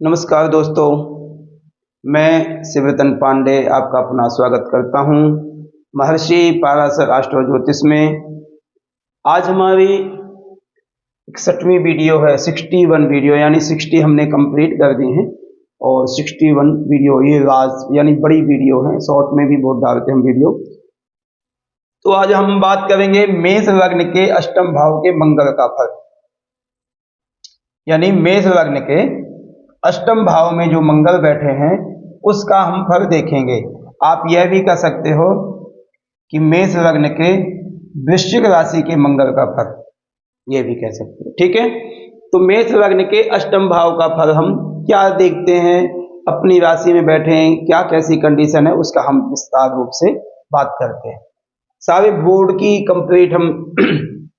नमस्कार दोस्तों, मैं शिवरतन पांडे आपका अपना स्वागत करता हूं महर्षि पाराशर एस्ट्रो ज्योतिष में। आज हमारी 61वीं वीडियो है। 61 वीडियो यानी 60 हमने कंप्लीट कर दी हैं और 61 वीडियो ये राज यानी बड़ी वीडियो है। शॉर्ट में भी बहुत डालते हैं हम वीडियो। तो आज हम बात करेंगे मेष लग्न के अष्टम भाव के मंगल का फल, यानी मेष लग्न के अष्टम भाव में जो मंगल बैठे हैं उसका हम फल देखेंगे। आप यह भी कह सकते हो कि मेष लग्न के वृश्चिक राशि के मंगल का फल, यह भी कह सकते हो। ठीक है, तो मेष लग्न के अष्टम भाव का फल हम क्या देखते हैं, अपनी राशि में बैठे हैं क्या कैसी कंडीशन है, उसका हम विस्तार रूप से बात करते हैं। सारे बोर्ड की कंप्लीट हम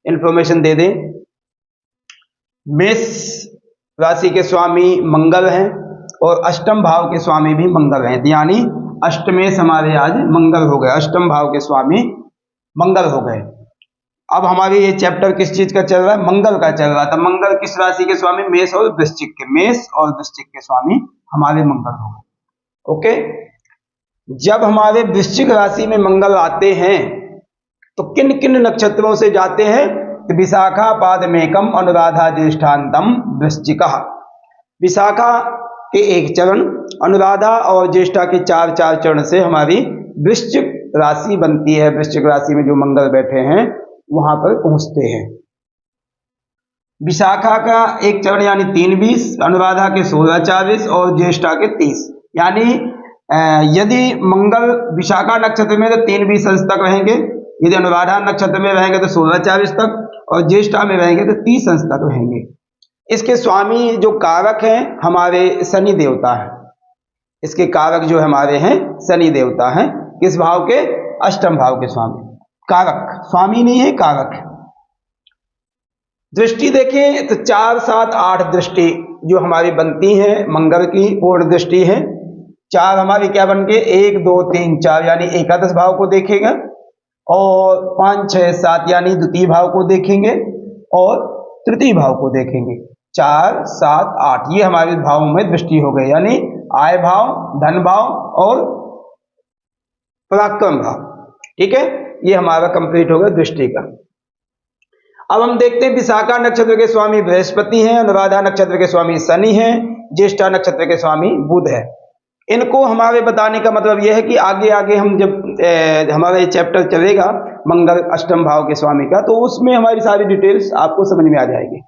इंफॉर्मेशन दे दें। मेष राशि के स्वामी मंगल हैं और अष्टम भाव के स्वामी भी मंगल हैं, यानी अष्टमेश हमारे आज मंगल हो गए, अष्टम भाव के स्वामी मंगल हो गए। अब हमारे ये चैप्टर किस चीज का चल रहा है, मंगल का चल रहा था। मंगल किस राशि के स्वामी, मेष और वृश्चिक के, मेष और वृश्चिक के स्वामी हमारे मंगल हो गए। ओके, जब हमारे वृश्चिक राशि में मंगल आते हैं तो किन किन नक्षत्रों से जाते हैं, विशाखा पादमेकम अनुराधा ज्येष्ठांतम वृश्चिक। विशाखा के एक चरण, अनुराधा और ज्येष्ठा के चार चरण से हमारी वृश्चिक राशि बनती है। वृश्चिक राशि में जो मंगल बैठे हैं वहां पर पहुंचते हैं। विशाखा का एक चरण यानी 3-20, अनुराधा के 16-24 और ज्येष्ठा के 30। यानी यदि मंगल विशाखा नक्षत्र में तो 3-20 अंश तक रहेंगे, यदि अनुराधा नक्षत्र में रहेंगे तो 16-24 तक, और ज्येष्ठा में रहेंगे तो 30 अंश तक रहेंगे। इसके स्वामी जो कारक हैं हमारे शनि देवता हैं। इसके कारक जो हमारे हैं शनि देवता हैं। किस भाव के, अष्टम भाव के स्वामी, कारक, स्वामी नहीं है कारक। दृष्टि देखें तो 4, 7, 8 दृष्टि जो हमारी बनती है मंगल की पूर्ण दृष्टि है। 4 हमारी क्या बन गए, 1, 2, 3, 4 यानी एकादश भाव को देखेगा, और 5, 6, 7 यानी द्वितीय भाव को देखेंगे और तृतीय भाव को देखेंगे। 4, 7, 8 ये हमारे भावों में दृष्टि हो गई, यानी आय भाव, धन भाव और पराक्रम भाव। ठीक है, ये हमारा कंप्लीट हो गया दृष्टि का। अब हम देखते हैं विशाखा नक्षत्र के स्वामी बृहस्पति हैं, अनुराधा नक्षत्र के स्वामी शनि हैं, ज्येष्ठा नक्षत्र के स्वामी बुध है। इनको हमारे बताने का मतलब यह है कि आगे आगे हम जब हमारा ये चैप्टर चलेगा मंगल अष्टम भाव के स्वामी का, तो उसमें हमारी सारी डिटेल्स आपको समझ में आ जाएगी।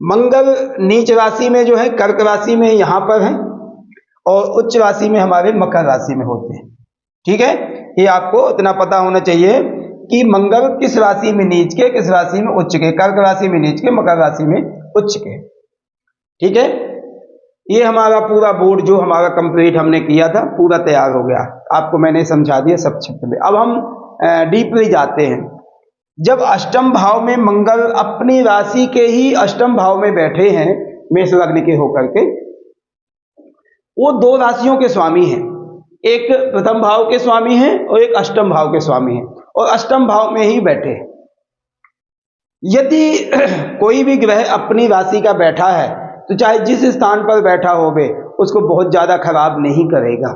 मंगल नीच राशि में जो है कर्क राशि में यहाँ पर है, और उच्च राशि में हमारे मकर राशि में होते हैं। ठीक है, ये आपको इतना पता होना चाहिए कि मंगल किस राशि में नीच के, किस राशि में उच्च के, कर्क राशि में नीच के, मकर राशि में उच्च के। ठीक है, ये हमारा पूरा बोर्ड जो हमारा कंप्लीट हमने किया था पूरा तैयार हो गया, आपको मैंने समझा दिया सब क्षेत्र में। अब हम डीपली जाते हैं। जब अष्टम भाव में मंगल अपनी राशि के ही अष्टम भाव में बैठे हैं मेष लग्न के होकर के, वो 2 राशियों के स्वामी हैं, एक प्रथम भाव के स्वामी हैं और एक अष्टम भाव के स्वामी हैं, और अष्टम भाव में ही बैठे हैं। यदि कोई भी ग्रह अपनी राशि का बैठा है तो चाहे जिस स्थान पर बैठा हो वे उसको बहुत ज्यादा खराब नहीं करेगा,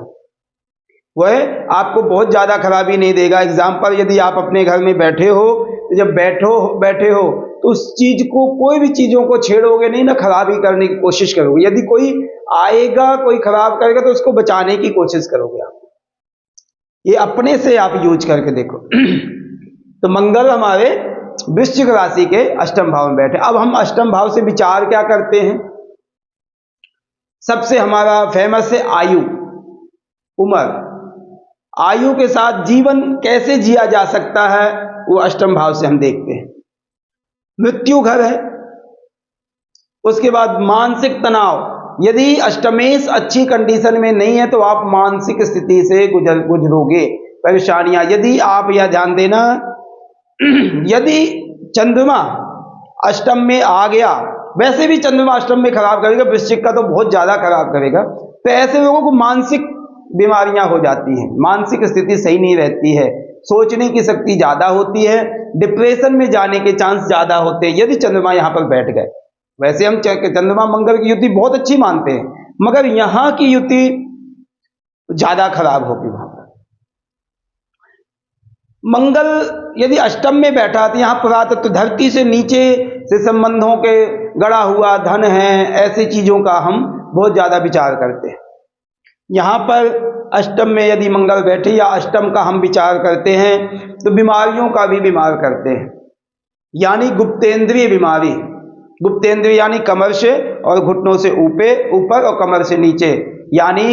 वह आपको बहुत ज्यादा खराबी नहीं देगा। एग्जाम्पल, यदि आप अपने घर में बैठे हो तो जब बैठे हो तो उस चीज को, कोई भी चीजों को छेड़ोगे नहीं ना, खराबी करने की कोशिश करोगे। यदि कोई आएगा कोई खराब करेगा तो उसको बचाने की कोशिश करोगे आप। ये अपने से आप यूज करके देखो। तो मंगल हमारे वृश्चिक राशि के अष्टम भाव में बैठे। अब हम अष्टम भाव से विचार क्या करते हैं, सबसे हमारा फेमस है आयु, उम्र। आयु के साथ जीवन कैसे जिया जा सकता है वो अष्टम भाव से हम देखते हैं। मृत्यु घर है, उसके बाद मानसिक तनाव। यदि अष्टमेश अच्छी कंडीशन में नहीं है तो आप मानसिक स्थिति से गुजरोगे, परेशानियां। यदि आप यह ध्यान देना, यदि चंद्रमा अष्टम में आ गया, वैसे भी चंद्रमा अष्टम में खराब करेगा, वृश्चिक का तो बहुत ज्यादा खराब करेगा, तो ऐसे लोगों को मानसिक बीमारियां हो जाती हैं, मानसिक स्थिति सही नहीं रहती है, सोचने की शक्ति ज्यादा होती है, डिप्रेशन में जाने के चांस ज्यादा होते हैं यदि चंद्रमा यहां पर बैठ गए। वैसे हम चंद्रमा मंगल की युति बहुत अच्छी मानते हैं, मगर यहां की युति ज्यादा खराब होगी। वहां पर मंगल यदि अष्टम में बैठा तो यहाँ पुरातत्व धरती से नीचे से संबंधों के गड़ा हुआ धन है, ऐसी चीजों का हम बहुत ज्यादा विचार करते हैं। यहाँ पर अष्टम में यदि मंगल बैठे या अष्टम का हम विचार करते हैं तो बीमारियों का भी बीमार करते हैं, यानी गुप्तेंद्रिय बीमारी। गुप्तेंद्रिय यानी कमर से और घुटनों से ऊपर और कमर से नीचे, यानी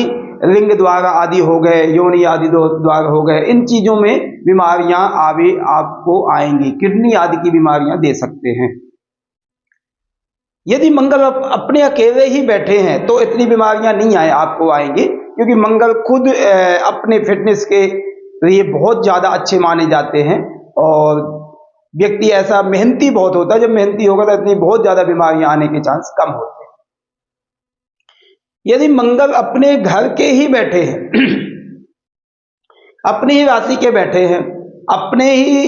लिंग द्वार आदि हो गए, योनि आदि द्वार हो गए, इन चीजों में बीमारियां आपको आएंगी। किडनी आदि की बीमारियां दे सकते हैं। यदि मंगल अपने अकेले ही बैठे हैं तो इतनी बीमारियां नहीं आपको आएंगी, क्योंकि मंगल खुद अपने फिटनेस के लिए बहुत ज्यादा अच्छे माने जाते हैं और व्यक्ति ऐसा मेहनती बहुत होता है। जब मेहनती होगा तो इतनी बहुत ज्यादा बीमारियां आने के चांस कम होते हैं। यदि मंगल अपने घर के ही बैठे हैं, अपनी ही राशि के बैठे हैं, अपने ही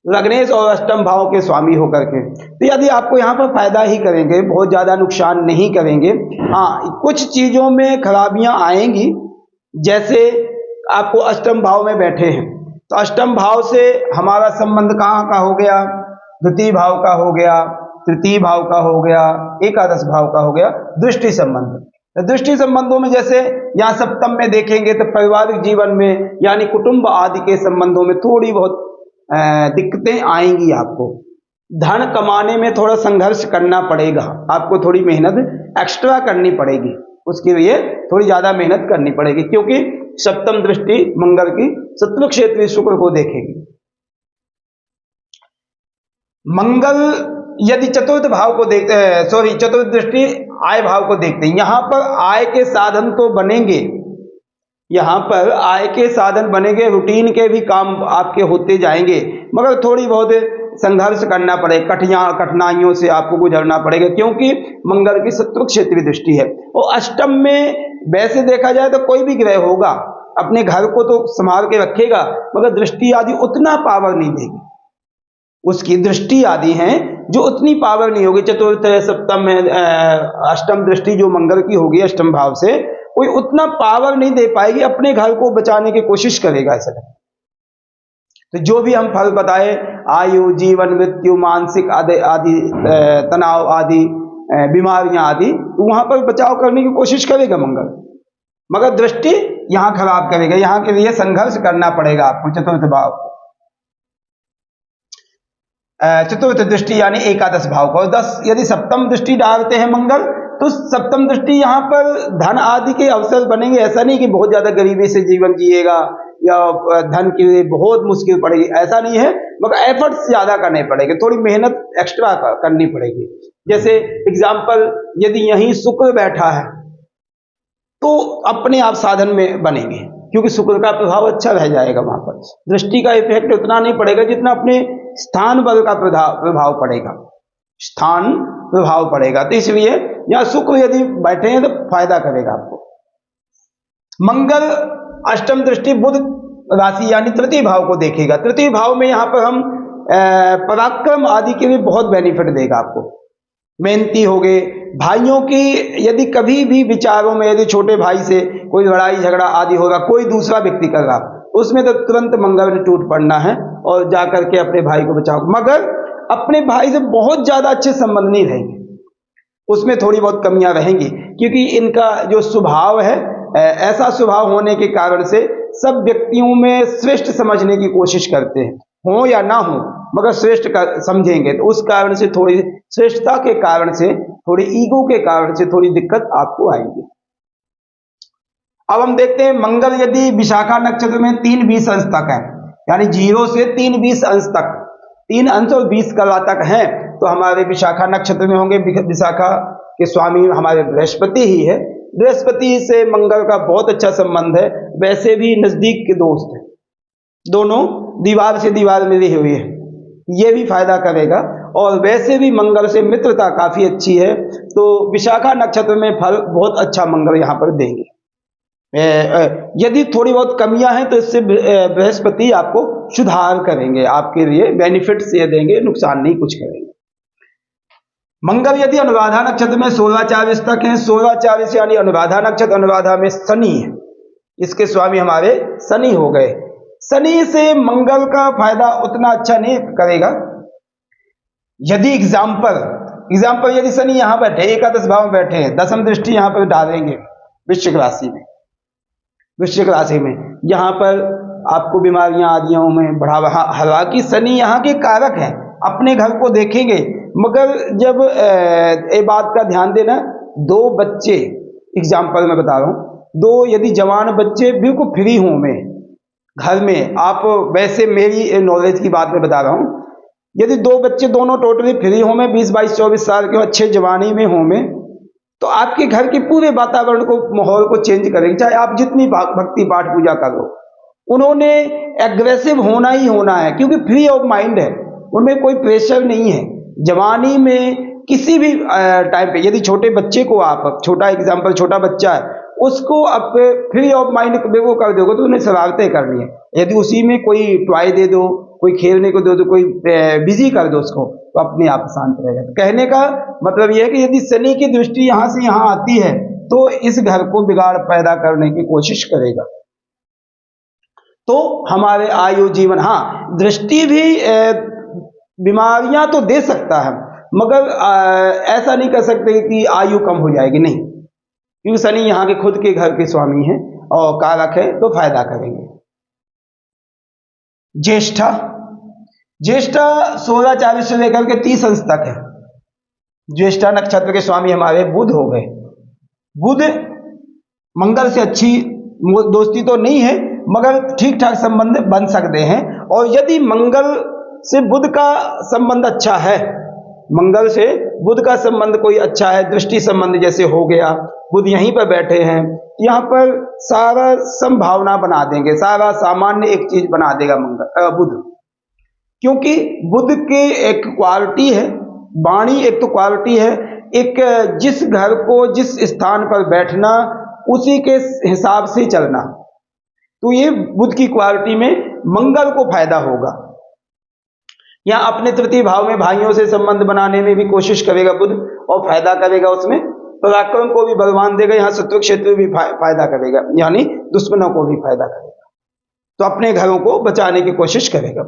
लग्नेश और अष्टम भाव के स्वामी होकर के, तो यदि आपको यहाँ पर फायदा ही करेंगे, बहुत ज्यादा नुकसान नहीं करेंगे। हाँ, कुछ चीजों में खराबियां आएंगी। जैसे आपको अष्टम भाव में बैठे हैं तो अष्टम भाव से हमारा संबंध कहाँ का हो गया? द्वितीय भाव का हो गया, तृतीय भाव का हो गया, एकादश भाव का हो गया, दृष्टि संबंध। दृष्टि संबंधों में जैसे यहाँ सप्तम में देखेंगे तो पारिवारिक जीवन में यानी कुटुंब आदि के संबंधों में थोड़ी बहुत दिक्कतें आएंगी। आपको धन कमाने में थोड़ा संघर्ष करना पड़ेगा, आपको थोड़ी मेहनत एक्स्ट्रा करनी पड़ेगी, उसके लिए थोड़ी ज्यादा मेहनत करनी पड़ेगी, क्योंकि सप्तम दृष्टि मंगल की शत्रु क्षेत्रीय शुक्र को देखेगी। मंगल यदि चतुर्थ भाव को देखते हैं, चतुर्थ दृष्टि आय भाव को देखते हैं, यहां पर आय के साधन तो बनेंगे, यहाँ पर आय के साधन बनेंगे, रूटीन के भी काम आपके होते जाएंगे, मगर थोड़ी बहुत संघर्ष करना पड़ेगा, कठिनाइयों से आपको गुजरना पड़ेगा, क्योंकि मंगल की शत्रु क्षेत्रीय दृष्टि है। और अष्टम में वैसे देखा जाए तो कोई भी ग्रह होगा अपने घर को तो संभाल के रखेगा, मगर दृष्टि आदि उतना पावर नहीं देगी। उसकी दृष्टि आदि हैं जो उतनी पावर नहीं होगी। चतुर्थ सप्तम में अष्टम दृष्टि जो मंगल की होगी अष्टम भाव से, कोई उतना पावर नहीं दे पाएगी, अपने घर को बचाने की कोशिश करेगा ऐसा। तो जो भी हम फल बताए, आयु, जीवन, मृत्यु, मानसिक आदि तनाव आदि, बीमारियां आदि, तो वहां पर बचाव करने की कोशिश करेगा मंगल, मगर दृष्टि यहां खराब करेगा। यहां के लिए संघर्ष करना पड़ेगा आपको चतुर्थ भाव को, चतुर्थ दृष्टि यानी एकादश भाव को। 10 यदि सप्तम दृष्टि डालते हैं मंगल, तो सप्तम दृष्टि यहाँ पर धन आदि के अवसर बनेंगे। ऐसा नहीं कि बहुत ज्यादा गरीबी से जीवन जिएगा या धन के लिए बहुत मुश्किल पड़ेगी, ऐसा नहीं है, मगर एफर्ट्स ज्यादा करने पड़ेंगे, थोड़ी मेहनत एक्स्ट्रा करनी पड़ेगी। जैसे एग्जाम्पल, यदि यहीं शुक्र बैठा है तो अपने आप साधन में बनेंगे, क्योंकि शुक्र का प्रभाव अच्छा रह जाएगा। वहां पर दृष्टि का इफेक्ट उतना नहीं पड़ेगा जितना अपने स्थान बल का प्रभाव पड़ेगा, स्थान प्रभाव पड़ेगा। तो इसलिए यहां शुक्र यदि बैठे हैं तो फायदा करेगा आपको। मंगल अष्टम दृष्टि बुध राशि यानी तृतीय भाव को देखेगा। तृतीय भाव में यहां पर हम पराक्रम आदि के लिए बहुत बेनिफिट देगा आपको। मेहनती हो गए, भाइयों की यदि कभी भी विचारों में यदि छोटे भाई से कोई लड़ाई झगड़ा आदि होगा, कोई दूसरा व्यक्ति कर रहा, उसमें तो तुरंत मंगल ने टूट पड़ना है और जाकर के अपने भाई को बचाओ। मगर अपने भाई से बहुत ज्यादा अच्छे संबंध नहीं रहेंगे, उसमें थोड़ी बहुत कमियां रहेंगी, क्योंकि इनका जो स्वभाव है ऐसा स्वभाव होने के कारण से सब व्यक्तियों में श्रेष्ठ समझने की कोशिश करते हैं, हो या ना हो मगर श्रेष्ठ समझेंगे। तो उस कारण से थोड़ी श्रेष्ठता के कारण से, थोड़ी ईगो के कारण से थोड़ी दिक्कत आपको आएगी। अब हम देखते हैं मंगल यदि विशाखा नक्षत्र में 3-20 अंश तक है, यानी 0 से 3-20 अंश तक, 3 अंश और 20 कला तक है, तो हमारे विशाखा नक्षत्र में होंगे। विशाखा के स्वामी हमारे बृहस्पति ही है। बृहस्पति से मंगल का बहुत अच्छा संबंध है, वैसे भी नजदीक के दोस्त हैं, दोनों दीवार से दीवार मिली हुई है, ये भी फायदा करेगा। और वैसे भी मंगल से मित्रता काफी अच्छी है, तो विशाखा नक्षत्र में फल बहुत अच्छा मंगल यहाँ पर देंगे। यदि थोड़ी बहुत कमियां हैं तो इससे बृहस्पति आपको सुधार करेंगे, आपके लिए बेनिफिट्स ये देंगे, नुकसान नहीं कुछ करेंगे। मंगल यदि अनुराधा नक्षत्र में 16-24 तक है, 16-24 यानी अनुराधा नक्षत्र, अनुराधा में शनि है, इसके स्वामी हमारे शनि हो गए। शनि से मंगल का फायदा उतना अच्छा नहीं करेगा। यदि एग्जाम्पल यदि शनि यहां बैठे, एकादश भाव में बैठे हैं, दसम दृष्टि यहां पर डालेंगे वृश्चिक राशि में, यहां पर आपको बीमारियां आदियों में बढ़ावा। हालांकि शनि यहां के कारक हैं, अपने घर को देखेंगे, मगर जब एक बात का ध्यान देना, दो बच्चे, एग्जाम्पल मैं बता रहा हूं, दो यदि जवान बच्चे बिल्कुल फ्री हों में घर में, आप वैसे मेरी नॉलेज की बात मैं बता रहा हूं, यदि दो बच्चे दोनों टोटली फ्री हों में, 20, 22, 24 साल के अच्छे जवानी में हों में, तो आपके घर के पूरे वातावरण को, माहौल को चेंज करेंगे। चाहे आप जितनी भक्ति पाठ पूजा कर लो, उन्होंने एग्रेसिव होना ही होना है, क्योंकि फ्री ऑफ माइंड है, उनमें कोई प्रेशर नहीं है। जवानी में किसी भी टाइम पे यदि छोटे बच्चे को आप, छोटा एग्जाम्पल, छोटा बच्चा है, उसको आप फ्री ऑफ माइंड वो कर दोगे तो उन्हें शरारतें करनी है। यदि उसी में कोई टॉय दे दो, कोई खेलने को दे दो, कोई बिजी कर दो उसको, तो अपने आप शांत रहेगा। तो कहने का मतलब यह है कि यदि शनि की दृष्टि यहां से यहां आती है तो इस घर को बिगाड़ पैदा करने की कोशिश करेगा। तो हमारे आयु जीवन, हाँ दृष्टि भी बीमारियां तो दे सकता है, मगर ऐसा नहीं कर सकते कि आयु कम हो जाएगी, नहीं, क्योंकि शनि यहां के खुद के घर के स्वामी हैं और कारक है, तो फायदा करेंगे। ज्येष्ठा 16-24 से लेकर के 30 अंश तक है। ज्येष्ठा नक्षत्र के स्वामी हमारे बुध हो गए। बुध मंगल से अच्छी दोस्ती तो नहीं है, मगर ठीक ठाक संबंध बन सकते हैं। और यदि मंगल से बुध का संबंध अच्छा है, मंगल से बुध का संबंध कोई अच्छा है, दृष्टि संबंध जैसे हो गया, बुध यहीं पर बैठे हैं, यहाँ पर सारा संभावना बना देंगे, सारा सामान्य एक चीज बना देगा बुध, क्योंकि बुध के एक क्वालिटी है, वाणी एक तो क्वालिटी है, एक जिस घर को जिस स्थान पर बैठना उसी के हिसाब से चलना, तो ये बुध की क्वालिटी में मंगल को फायदा होगा। या अपने तृतीय भाव में भाइयों से संबंध बनाने में भी कोशिश करेगा बुध, और फायदा करेगा, उसमें पराक्रम को भी बलवान देगा, यहाँ शत्रु क्षेत्र में भी फायदा करेगा, यानी दुश्मनों को भी फायदा करेगा, तो अपने घरों को बचाने की कोशिश करेगा।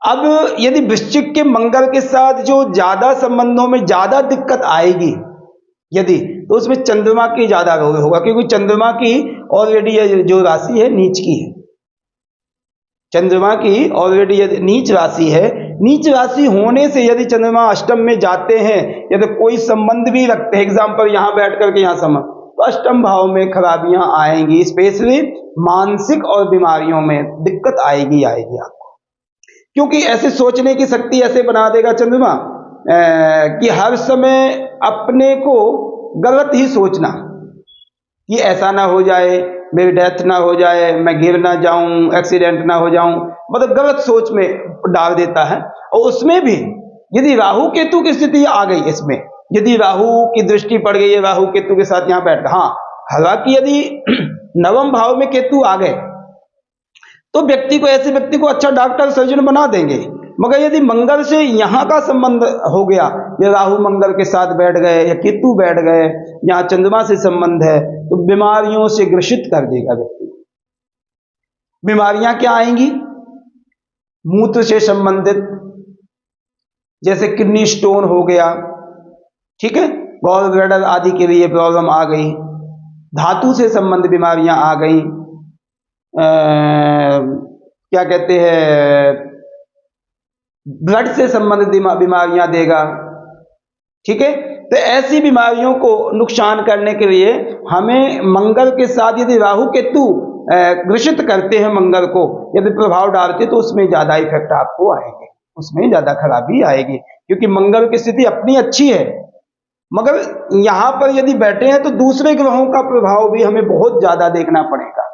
अब यदि वृश्चिक के मंगल के साथ जो ज्यादा संबंधों में ज्यादा दिक्कत आएगी यदि, तो उसमें चंद्रमा की ज्यादा होगा, क्योंकि चंद्रमा की ऑलरेडी जो राशि है नीच की है, चंद्रमा की ऑलरेडी नीच राशि है। नीच राशि होने से यदि चंद्रमा अष्टम में जाते हैं, यदि कोई संबंध भी रखते हैं, एग्जाम्पल यहां बैठ करके यहां संबंध, तो अष्टम भाव में खराबियां आएंगी, स्पेशली मानसिक और बीमारियों में दिक्कत आएगी आपको, क्योंकि ऐसे सोचने की शक्ति ऐसे बना देगा चंद्रमा कि हर समय अपने को गलत ही सोचना, कि ऐसा ना हो जाए, मेरी डेथ ना हो जाए, मैं गिर ना जाऊं, एक्सीडेंट ना हो जाऊं, मतलब गलत सोच में डाल देता है। और उसमें भी यदि राहु केतु की स्थिति आ गई, इसमें यदि राहु की दृष्टि पड़ गई है, राहु केतु के साथ यहां बैठ, हाँ हालांकि यदि नवम भाव में केतु आ गए तो ऐसे व्यक्ति को अच्छा डॉक्टर सर्जन बना देंगे, मगर यदि मंगल से यहां का संबंध हो गया, या राहु मंगल के साथ बैठ गए या केतु बैठ गए, यहां चंद्रमा से संबंध है, तो बीमारियों से ग्रसित कर देगा व्यक्ति। बीमारियां क्या आएंगी? मूत्र से संबंधित, जैसे किडनी स्टोन हो गया, ठीक है, गॉल ब्लैडर आदि के लिए प्रॉब्लम आ गई, धातु से संबंधित बीमारियां आ गई, क्या कहते हैं, ब्लड से संबंधित बीमारियां देगा, ठीक है। तो ऐसी बीमारियों को नुकसान करने के लिए हमें मंगल के साथ यदि राहु केतु ग्रसित करते हैं, मंगल को यदि प्रभाव डालते, तो उसमें ज्यादा इफेक्ट आपको आएंगे, उसमें ज्यादा खराबी आएगी, क्योंकि मंगल की स्थिति अपनी अच्छी है, मगर यहां पर यदि बैठे हैं तो दूसरे ग्रहों का प्रभाव भी हमें बहुत ज्यादा देखना पड़ेगा,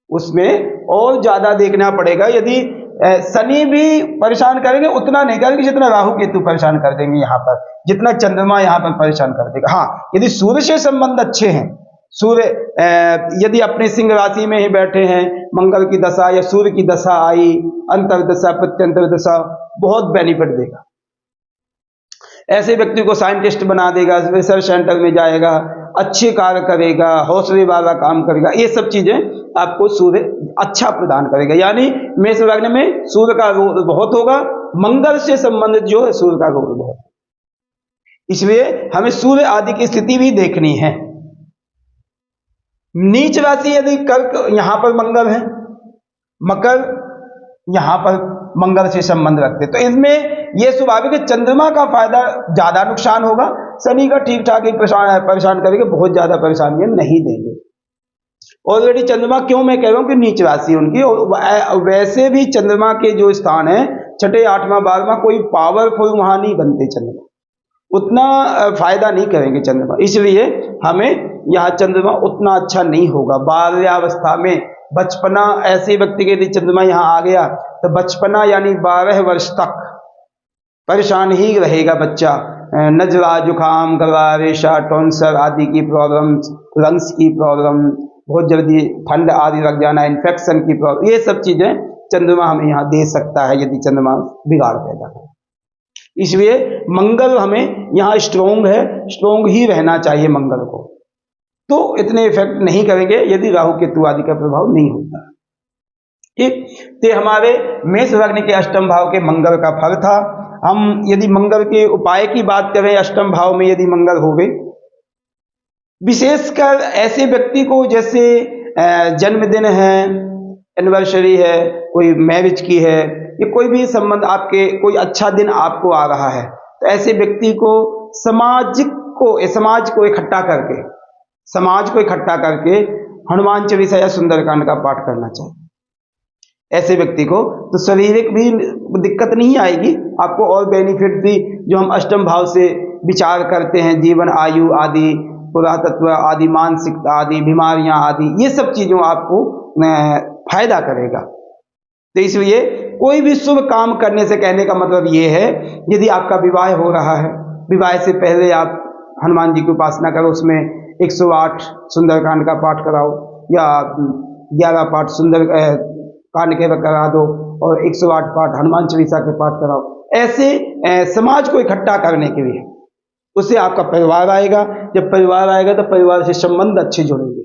उसमें और ज्यादा देखना पड़ेगा। यदि शनि भी परेशान करेंगे उतना नहीं करेंगे जितना राहु केतु परेशान कर देंगे, यहां पर जितना चंद्रमा यहां पर परेशान कर देगा। हाँ, यदि सूर्य से संबंध अच्छे हैं, सूर्य यदि अपने सिंह राशि में ही बैठे हैं, मंगल की दशा या सूर्य की दशा आई, अंतर दशा प्रत्यंतर दशा, बहुत बेनिफिट देगा। ऐसे व्यक्ति को साइंटिस्ट बना देगा, रिसर्च सेंटर में जाएगा, अच्छे कार्य करेगा, हौसले वाला काम करेगा। ये सब चीजें आपको सूर्य अच्छा प्रदान करेगा। यानी मेष लग्न में सूर्य का रोल बहुत होगा, मंगल से संबंधित जो है सूर्य का रोल बहुत, इसलिए हमें सूर्य आदि की स्थिति भी देखनी है। नीच राशि यदि कर्क, यहां पर मंगल है, मकर यहां पर मंगल से संबंध रखते, तो इसमें यह स्वाभाविक है चंद्रमा का फायदा ज्यादा नुकसान होगा, शनि का ठीक ठाक ही परेशान करेंगे, बहुत ज्यादा परेशानियां नहीं देंगे। ऑलरेडी चंद्रमा, क्यों मैं कह रहा हूं कि नीच राशि उनकी, और वैसे भी चंद्रमा के जो स्थान है 6, 8वां 12वां, कोई पावरफुल वहां नहीं बनते चंद्रमा, उतना फायदा नहीं करेंगे चंद्रमा, इसलिए हमें यहाँ चंद्रमा उतना अच्छा नहीं होगा। बाल्यावस्था में बचपना, ऐसे व्यक्ति के यदि चंद्रमा यहाँ आ गया तो बचपना यानी 12 वर्ष तक परेशान ही रहेगा बच्चा। नजला, जुकाम, गला रेशा, टॉन्सर आदि की प्रॉब्लम, लंग्स की प्रॉब्लम, बहुत जल्दी ठंड आदि लग जाना, इन्फेक्शन की प्रॉब्लम, ये सब चीजें चंद्रमा हमें यहाँ दे सकता है यदि चंद्रमा बिगाड़ पैदा करे। इसलिए मंगल हमें यहाँ स्ट्रोंग है, स्ट्रोंग ही रहना चाहिए मंगल को, तो इतने इफेक्ट नहीं करेंगे यदि राहु केतु आदि का प्रभाव नहीं होता। ठीक, तो हमारे मेष लग्न के अष्टम भाव के मंगल का फल था। हम यदि मंगल के उपाय की बात करें, अष्टम भाव में यदि मंगल हो गए, विशेषकर ऐसे व्यक्ति को जैसे जन्मदिन है, एनिवर्सरी है, कोई मैरिज की है, ये कोई भी संबंध आपके, कोई अच्छा दिन आपको आ रहा है, तो ऐसे व्यक्ति को समाज को इकट्ठा करके हनुमान चालीसा या सुंदरकांड का पाठ करना चाहिए ऐसे व्यक्ति को, तो शारीरिक भी दिक्कत नहीं आएगी आपको, और बेनिफिट भी जो हम अष्टम भाव से विचार करते हैं, जीवन आयु आदि, पुरातत्व आदि, मानसिकता आदि, बीमारियां आदि, ये सब चीजों आपको फायदा करेगा। तो इसलिए कोई भी शुभ काम करने से कहने का मतलब ये है, यदि आपका विवाह हो रहा है, विवाह से पहले आप हनुमान जी की उपासना करो, उसमें 108 सुंदरकांड का पाठ कराओ, या 11 पाठ सुंदर कांड के करा दो, और 108 पाठ हनुमान चालीसा के पाठ कराओ। ऐसे समाज को इकट्ठा करने के लिए, उससे आपका परिवार आएगा, जब परिवार आएगा तो परिवार से संबंध अच्छे जुड़ेंगे।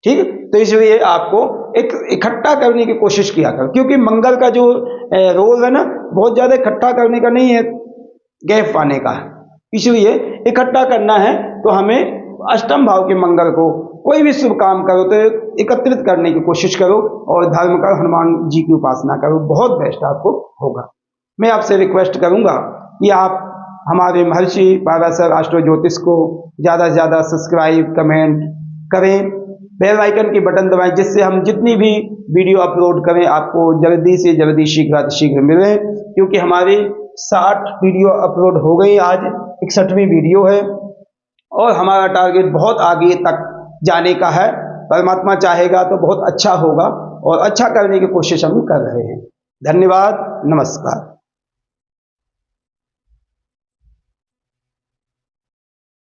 ठीक, तो इसलिए आपको एक इकट्ठा करने की कोशिश किया कर, क्योंकि मंगल का जो रोल है ना, बहुत ज्यादा इकट्ठा करने का नहीं है, गैप पाने का, इसलिए इकट्ठा करना है। तो हमें अष्टम भाव के मंगल को कोई भी शुभ काम करो तो एकत्रित करने की कोशिश करो, और धर्म का हनुमान जी की उपासना करो, बहुत बेस्ट आपको होगा। मैं आपसे रिक्वेस्ट करूंगा कि आप हमारे महर्षि पाराशर एस्ट्रो ज्योतिष को ज़्यादा से ज़्यादा सब्सक्राइब, कमेंट करें, बेल आइकन की बटन दबाएं, जिससे हम जितनी भी वीडियो अपलोड करें आपको जल्दी से जल्दी शीघ्र मिले, क्योंकि हमारी 60 वीडियो अपलोड हो गई, आज 61वीं वीडियो है, और हमारा टारगेट बहुत आगे तक जाने का है। परमात्मा चाहेगा तो बहुत अच्छा होगा, और अच्छा करने की कोशिश हम कर रहे हैं। धन्यवाद, नमस्कार।